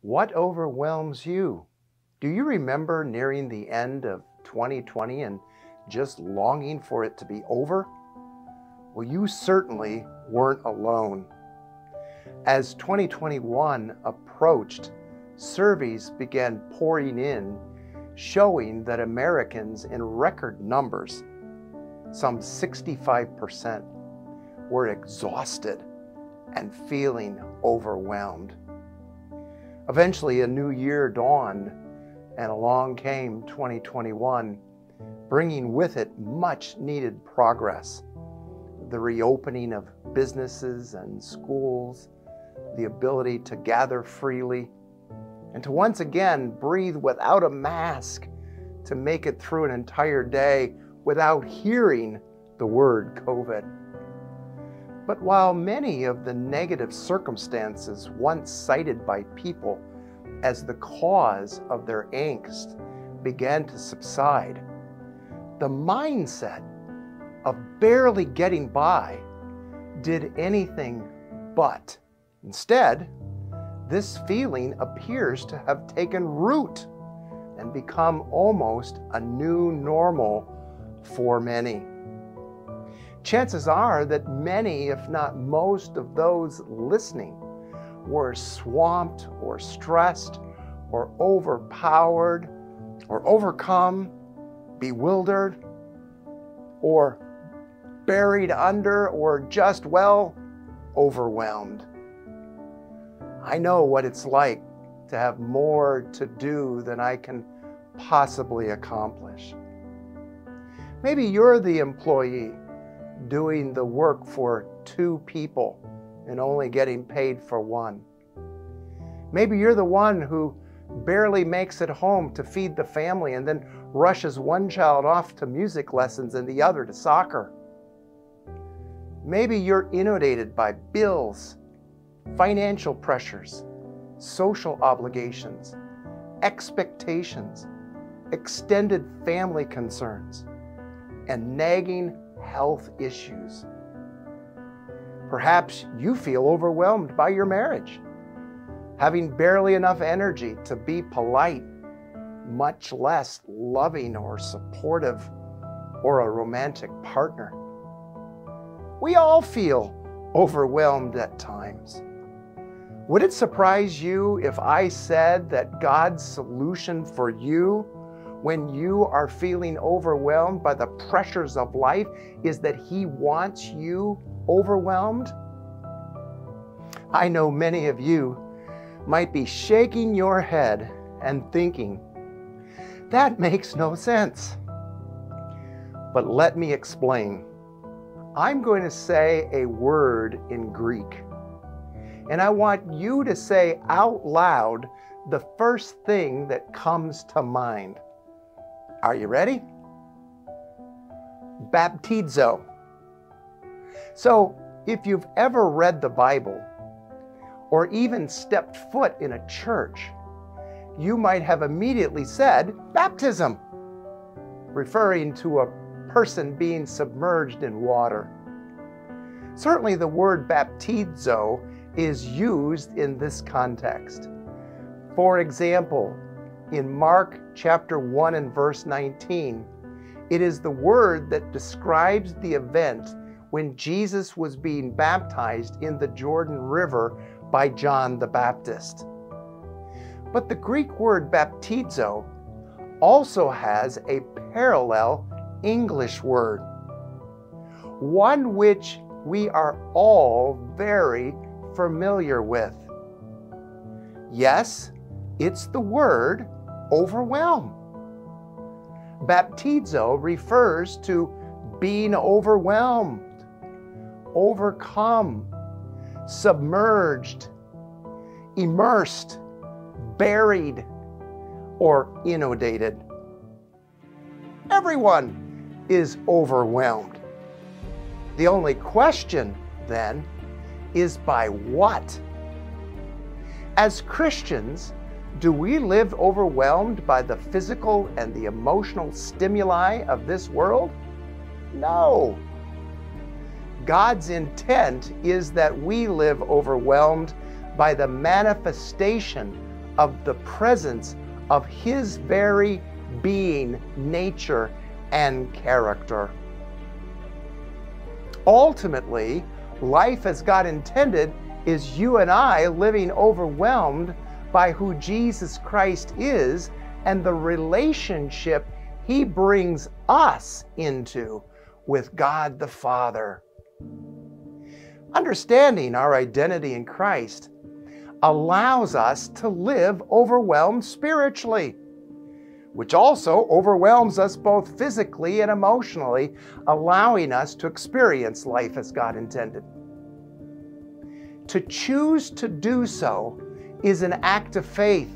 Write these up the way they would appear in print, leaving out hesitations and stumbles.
What overwhelms you? Do you remember nearing the end of 2020 and just longing for it to be over? Well, you certainly weren't alone. As 2021 approached, surveys began pouring in, showing that Americans in record numbers, some 65%, were exhausted and feeling overwhelmed. Eventually, a new year dawned, and along came 2021, bringing with it much needed progress. The reopening of businesses and schools, the ability to gather freely, and to once again breathe without a mask, to make it through an entire day without hearing the word COVID. But while many of the negative circumstances once cited by people as the cause of their angst began to subside, the mindset of barely getting by did anything but. Instead, this feeling appears to have taken root and become almost a new normal for many. Chances are that many, if not most, of those listening were swamped or stressed or overpowered or overcome, bewildered, or buried under, or just, well, overwhelmed. I know what it's like to have more to do than I can possibly accomplish. Maybe you're the employee doing the work for two people and only getting paid for one. Maybe you're the one who barely makes it home to feed the family and then rushes one child off to music lessons and the other to soccer. Maybe you're inundated by bills, financial pressures, social obligations, expectations, extended family concerns, and nagging health issues. Perhaps you feel overwhelmed by your marriage, having barely enough energy to be polite, much less loving or supportive or a romantic partner. We all feel overwhelmed at times. Would it surprise you if I said that God's solution for you when you are feeling overwhelmed by the pressures of life is that He wants you overwhelmed? I know many of you might be shaking your head and thinking, that makes no sense. But let me explain. I'm going to say a word in Greek, and I want you to say out loud the first thing that comes to mind. Are you ready? Baptizo. So, if you've ever read the Bible or even stepped foot in a church, you might have immediately said baptism, referring to a person being submerged in water. Certainly the word baptizo is used in this context. For example, in Mark chapter 1 and verse 19, it is the word that describes the event when Jesus was being baptized in the Jordan River by John the Baptist. But the Greek word baptizo also has a parallel English word, one which we are all very familiar with. Yes, it's the word overwhelm. Baptizo refers to being overwhelmed, overcome, submerged, immersed, buried, or inundated. Everyone is overwhelmed. The only question, then, is by what? As Christians, do we live overwhelmed by the physical and the emotional stimuli of this world? No. God's intent is that we live overwhelmed by the manifestation of the presence of His very being, nature, and character. Ultimately, life as God intended is you and I living overwhelmed by who Jesus Christ is and the relationship He brings us into with God the Father. Understanding our identity in Christ allows us to live overwhelmed spiritually, which also overwhelms us both physically and emotionally, allowing us to experience life as God intended. To choose to do so is an act of faith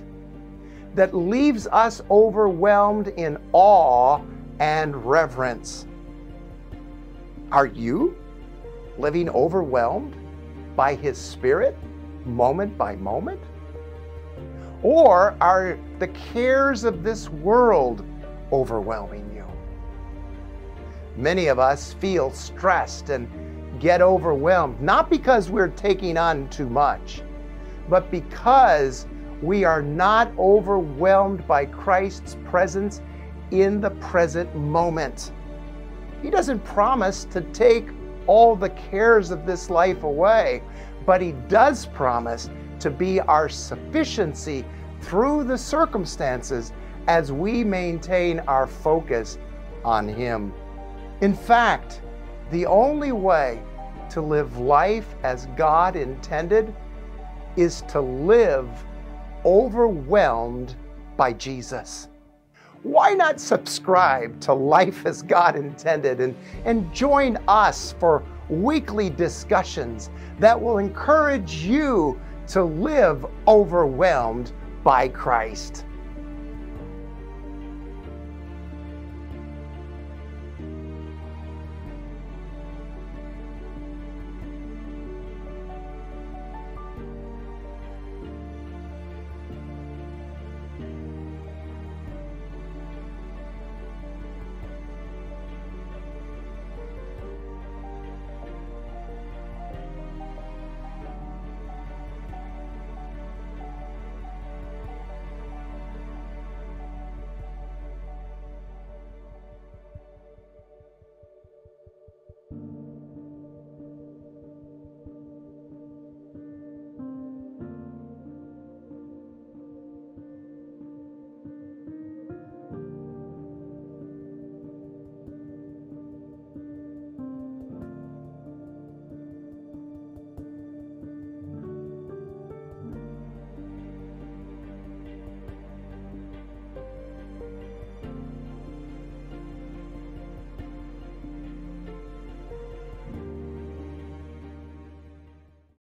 that leaves us overwhelmed in awe and reverence. Are you living overwhelmed by His Spirit moment by moment? Or are the cares of this world overwhelming you? Many of us feel stressed and get overwhelmed, not because we're taking on too much, but because we are not overwhelmed by Christ's presence in the present moment. He doesn't promise to take all the cares of this life away, but He does promise to be our sufficiency through the circumstances as we maintain our focus on Him. In fact, the only way to live life as God intended is to live overwhelmed by Jesus. Why not subscribe to Life as God Intended and join us for weekly discussions that will encourage you to live overwhelmed by Christ.